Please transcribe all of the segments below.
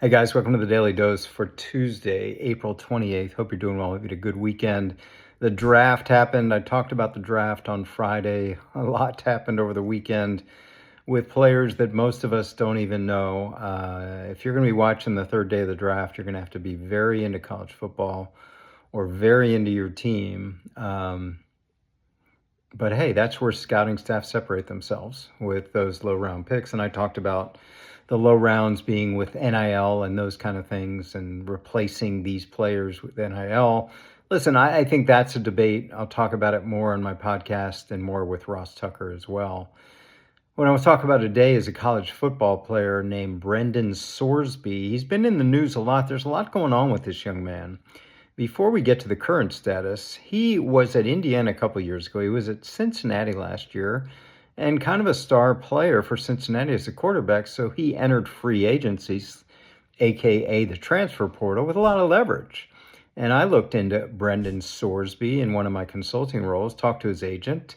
Hey guys, welcome to the Daily Dose for Tuesday, April 28th. Hope you're doing well. Hope you had a good weekend. The draft happened. I talked about the draft on Friday. A lot happened over the weekend with players that most of us don't even know. If you're going to be watching the third day of the draft, you're going to have to be very into college football or very into your team. But hey, that's where scouting staff separate themselves with those low round picks. And I talked about the low rounds being with NIL and those kind of things and replacing these players with NIL. Listen, I think that's a debate. I'll talk about it more on my podcast and more with Ross Tucker as well. What I was talking about today is a college football player named Brendan Sorsby. He's been in the news a lot. There's a lot going on with this young man. Before we get to the current status, he was at Indiana a couple years ago. He was at Cincinnati last year and kind of a star player for Cincinnati as a quarterback. So he entered free agencies, AKA the transfer portal, with a lot of leverage. And I looked into Brendan Sorsby in one of my consulting roles, talked to his agent,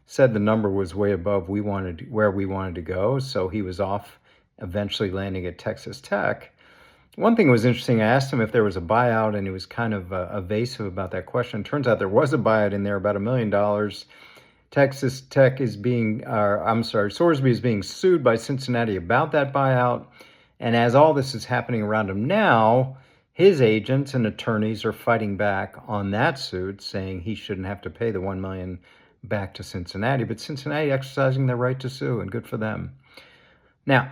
said the number was way above where we wanted to go. So he was off, eventually landing at Texas Tech. One thing was interesting. I asked him if there was a buyout, and he was kind of evasive about that question. Turns out there was a buyout in there, about $1 million. Texas Tech is Sorsby is being sued by Cincinnati about that buyout. And as all this is happening around him now, his agents and attorneys are fighting back on that suit, saying he shouldn't have to pay the $1 million back to Cincinnati. But Cincinnati exercising their right to sue, and good for them. Now,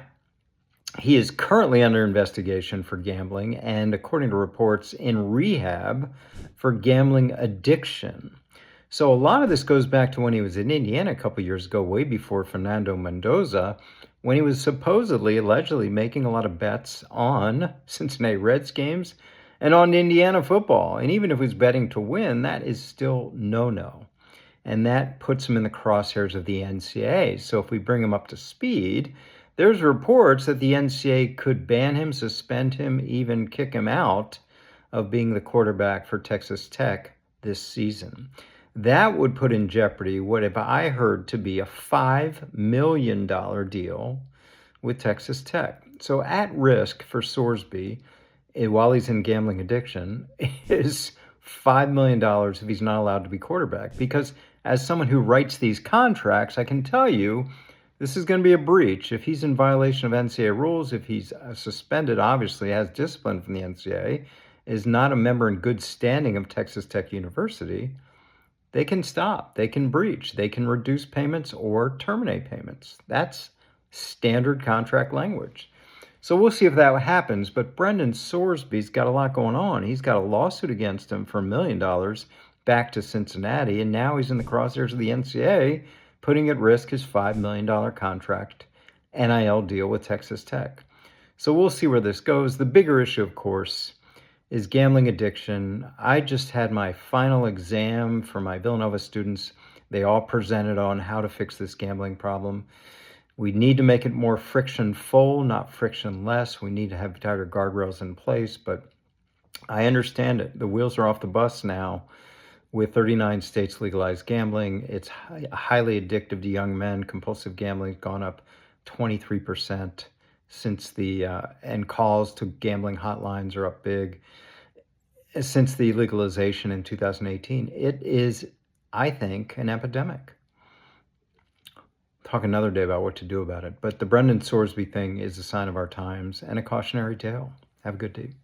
he is currently under investigation for gambling and, according to reports, in rehab for gambling addiction. So a lot of this goes back to when he was in Indiana a couple years ago, way before Fernando Mendoza, when he was supposedly, allegedly making a lot of bets on Cincinnati Reds games and on Indiana football. And even if he was betting to win, that is still no-no. And that puts him in the crosshairs of the NCAA. So if we bring him up to speed, there's reports that the NCAA could ban him, suspend him, even kick him out of being the quarterback for Texas Tech this season. That would put in jeopardy what if I heard to be a $5 million deal with Texas Tech. So at risk for Sorsby, while he's in gambling addiction, is $5 million if he's not allowed to be quarterback. Because as someone who writes these contracts, I can tell you, this is going to be a breach. If he's in violation of NCAA rules, if he's suspended, obviously has discipline from the NCAA, is not a member in good standing of Texas Tech University, they can stop, they can breach, they can reduce payments or terminate payments. That's standard contract language. So we'll see if that happens. But Brendan Sorsby's got a lot going on. He's got a lawsuit against him for $1 million back to Cincinnati, and now he's in the crosshairs of the NCAA, putting at risk his $5 million contract NIL deal with Texas Tech. So we'll see where this goes. The bigger issue, of course, is gambling addiction. I just had my final exam for my Villanova students. They all presented on how to fix this gambling problem. We need to make it more friction-full, not frictionless. We need to have tighter guardrails in place, but I understand it. The wheels are off the bus now. With 39 states legalized gambling, it's highly addictive to young men. Compulsive gambling has gone up 23% since and calls to gambling hotlines are up big since the legalization in 2018. It is, I think, an epidemic. Talk another day about what to do about it. But the Brendan Sorsby thing is a sign of our times and a cautionary tale. Have a good day.